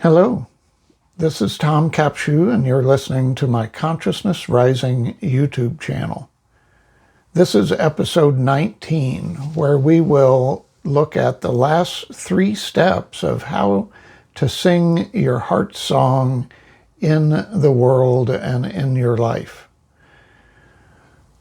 Hello, this is Tom Capshew, and you're listening to my Consciousness Rising YouTube channel. This is episode 19, where we will look at the last 3 steps of how to sing your heart song in the world and in your life.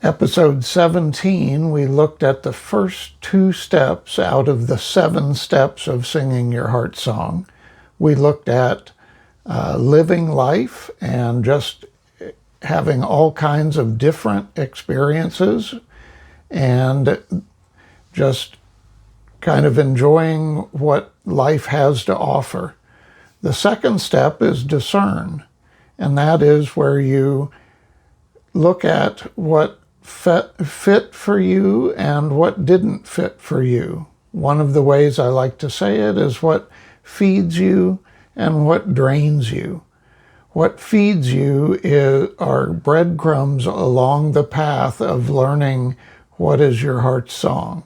Episode 17, we looked at the first 2 steps out of the 7 steps of singing your heart song. We looked at living life and just having all kinds of different experiences and just kind of enjoying what life has to offer. The second step is discern, and that is where you look at what fit for you and what didn't fit for you. One of the ways I like to say it is what feeds you and what drains you. What feeds you are breadcrumbs along the path of learning what is your heart's song.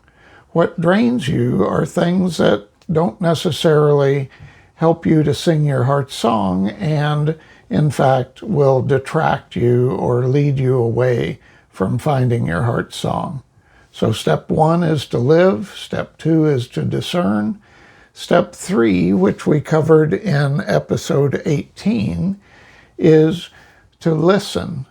What drains you are things that don't necessarily help you to sing your heart's song and, in fact, will detract you or lead you away from finding your heart's song. So step 1 is to live. Step 2 is to discern. Step 3, which we covered in episode 18, is to listen,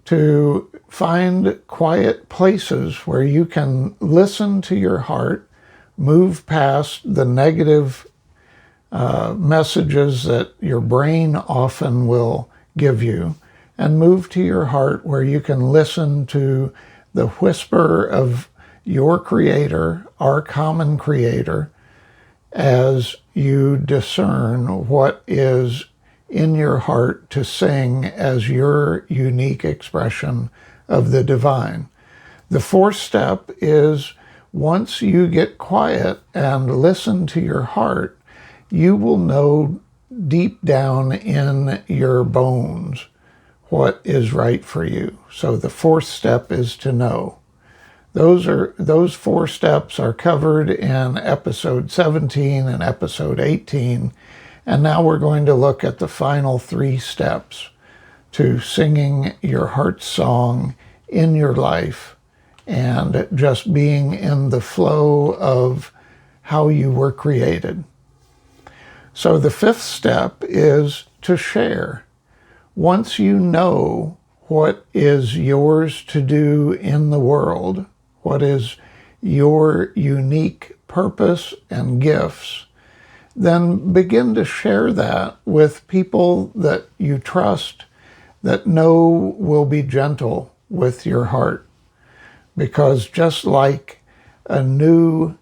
to find quiet places where you can listen to your heart, move past the negative messages that your brain often will give you, and move to your heart where you can listen to the whisper of your Creator, our common Creator, as you discern what is in your heart to sing as your unique expression of the divine. The 4th step is once you get quiet and listen to your heart, you will know deep down in your bones what is right for you. So the 4th step is to know. Those 4 steps are covered in episode 17 and episode 18, and now we're going to look at the final 3 steps to singing your heart's song in your life and just being in the flow of how you were created. So the 5th step is to share. Once you know what is yours to do in the world, what is your unique purpose and gifts, then begin to share that with people that you trust, that know will be gentle with your heart. Because just like a new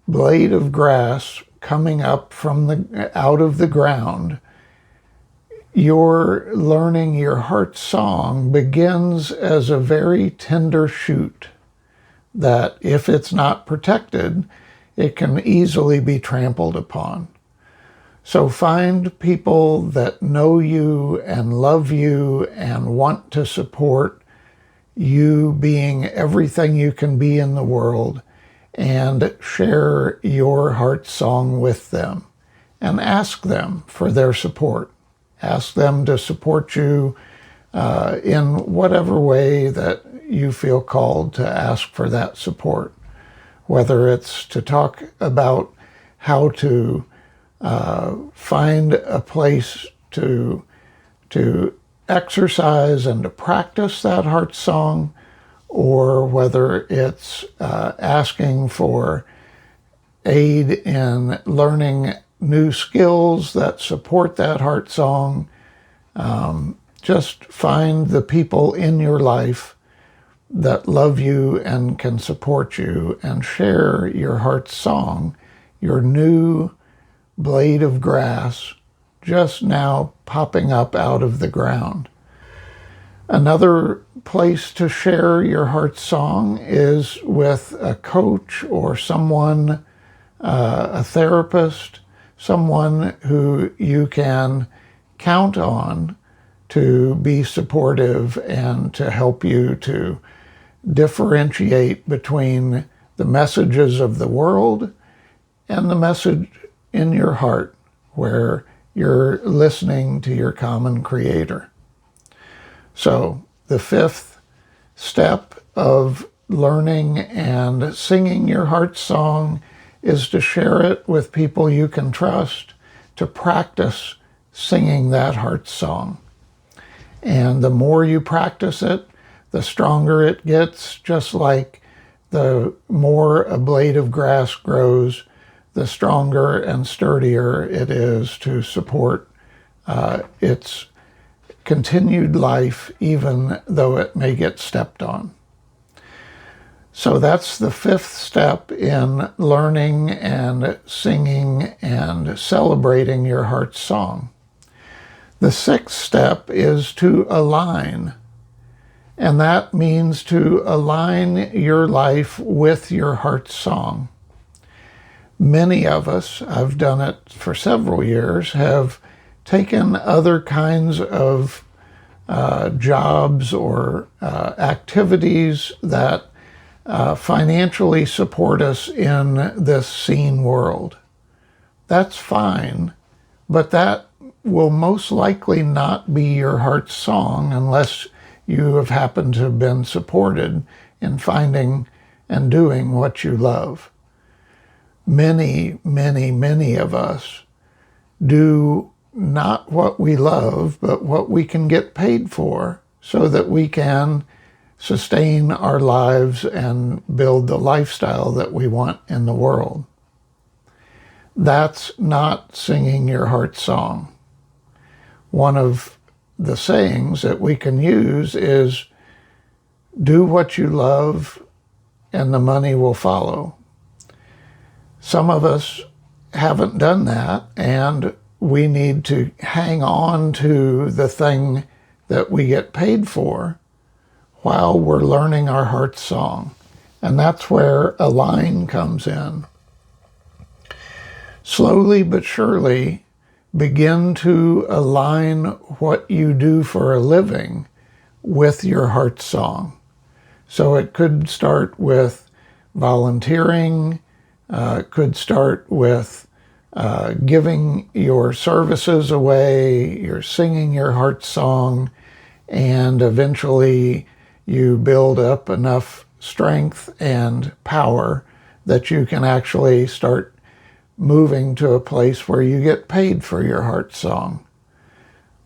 blade of grass coming up out of the ground, your learning your heart's song begins as a very tender shoot that, if it's not protected, it can easily be trampled upon. So find people that know you and love you and want to support you being everything you can be in the world, and share your heart's song with them. And ask them for their support. Ask them to support you in whatever way that you feel called to ask for that support. Whether it's to talk about how to find a place to exercise and to practice that heart song, or whether it's asking for aid in learning new skills that support that heart song. Just find the people in your life that love you and can support you, and share your heart's song, your new blade of grass just now popping up out of the ground. Another place to share your heart's song is with a coach or someone, a therapist, someone who you can count on to be supportive and to help you to differentiate between the messages of the world and the message in your heart, where you're listening to your common creator. So the fifth step of learning and singing your heart song is to share it with people you can trust, to practice singing that heart song. And the more you practice it, the stronger it gets, just like the more a blade of grass grows, the stronger and sturdier it is to support its continued life, even though it may get stepped on. So that's the fifth step in learning and singing and celebrating your heart's song. The sixth step is to align, and that means to align your life with your heart's song. Many of us, I've done it for several years, have taken other kinds of jobs or activities that financially support us in this seen world. That's fine, but that will most likely not be your heart's song unless you have happened to have been supported in finding and doing what you love. Many, many, many of us do not what we love, but what we can get paid for so that we can sustain our lives and build the lifestyle that we want in the world. That's not singing your heart's song. One of the sayings that we can use is, do what you love and the money will follow. Some of us haven't done that, and we need to hang on to the thing that we get paid for while we're learning our heart's song. And that's where align comes in. Slowly but surely, begin to align what you do for a living with your heart's song. So it could start with volunteering, could start with giving your services away, you're singing your heart's song, and eventually you build up enough strength and power that you can actually start moving to a place where you get paid for your heart song.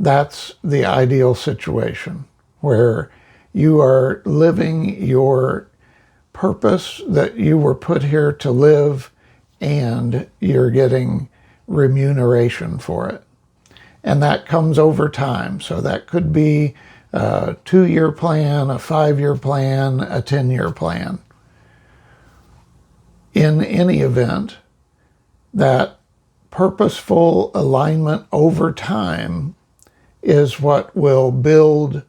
That's the ideal situation, where you are living your purpose that you were put here to live, and you're getting remuneration for it. And that comes over time. So that could be a 2-year plan, a 5-year plan, a 10-year plan. In any event, that purposeful alignment over time is what will build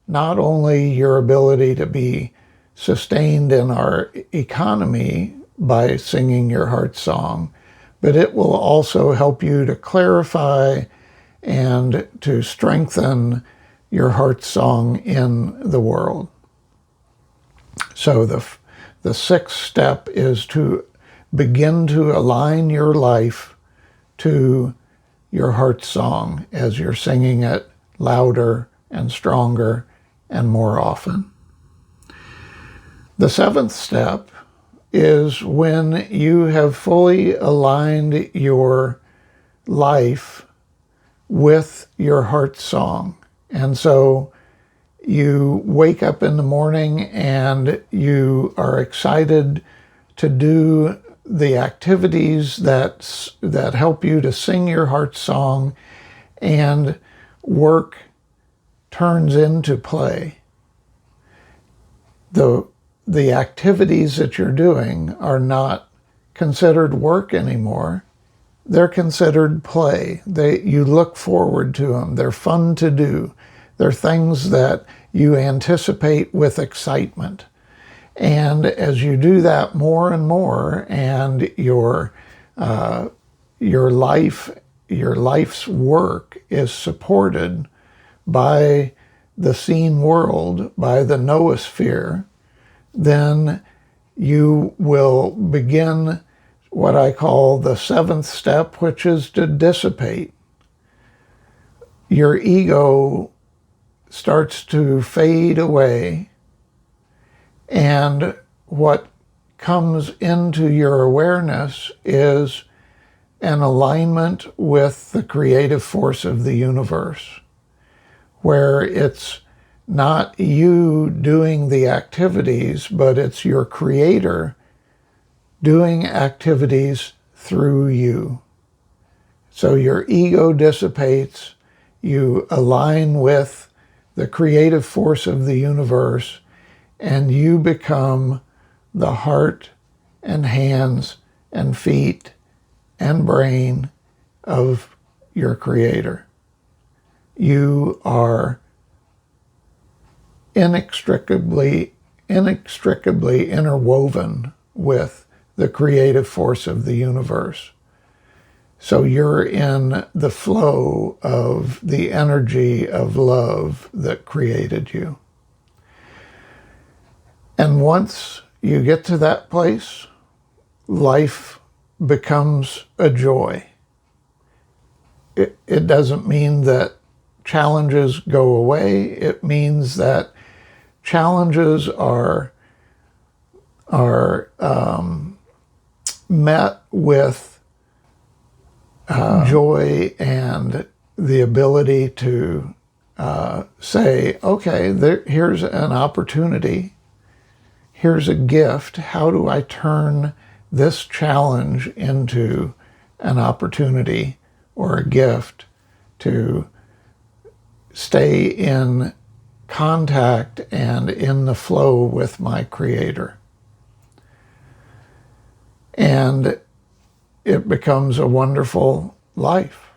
not only your ability to be sustained in our economy by singing your heart song, but it will also help you to clarify and to strengthen your heart song in the world. So the sixth step is to begin to align your life to your heart song as you're singing it louder and stronger and more often. The seventh step is when you have fully aligned your life with your heart song. And so you wake up in the morning and you are excited to do the activities that help you to sing your heart song, and work turns into play. The activities that you're doing are not considered work anymore. They're considered play. You look forward to them. They're fun to do. They're things that you anticipate with excitement. And as you do that more and more, and your life's work is supported by the seen world, by the noosphere, then you will begin what I call the seventh step, which is to dissipate. your ego starts to fade away, and what comes into your awareness is an alignment with the creative force of the universe, where it's not you doing the activities, but it's your creator doing activities through you. So your ego dissipates, you align with the creative force of the universe, and you become the heart and hands and feet and brain of your creator. You are inextricably interwoven with the creative force of the universe. So you're in the flow of the energy of love that created you. And once you get to that place, life becomes a joy. It doesn't mean that challenges go away. It means that challenges are met with joy and the ability to say, okay, here's an opportunity. Here's a gift. How do I turn this challenge into an opportunity or a gift to stay in contact and in the flow with my creator? And it becomes a wonderful life.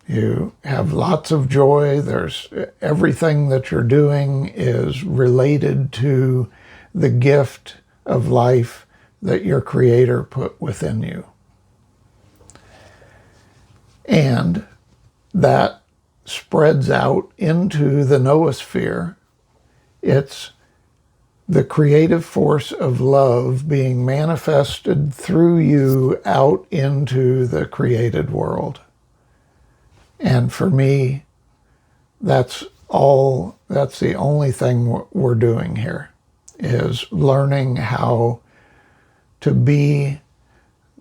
You have lots of joy. There's everything that you're doing is related to the gift of life that your creator put within you. And that spreads out into the noosphere. It's the creative force of love being manifested through you out into the created world. And for me, that's the only thing we're doing here, is learning how to be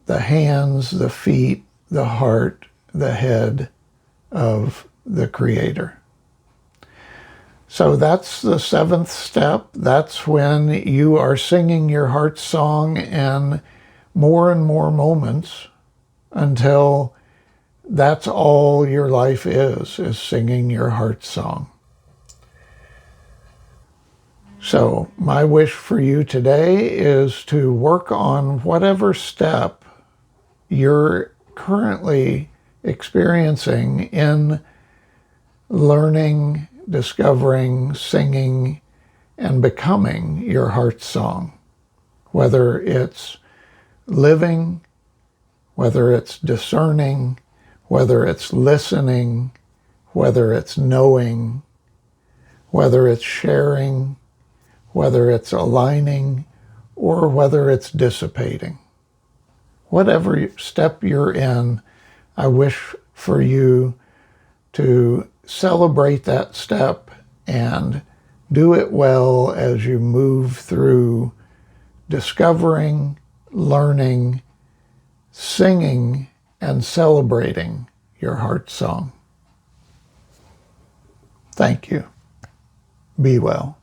the hands, the feet, the heart, the head of the creator. So that's the seventh step. That's when you are singing your heart song in more and more moments until that's all your life is singing your heart song. So my wish for you today is to work on whatever step you're currently experiencing in learning, discovering, singing, and becoming your heart song. Whether it's living, whether it's discerning, whether it's listening, whether it's knowing, whether it's sharing, whether it's aligning, or whether it's dissipating. Whatever step you're in, I wish for you to celebrate that step and do it well as you move through discovering, learning, singing, and celebrating your heart song. Thank you. Be well.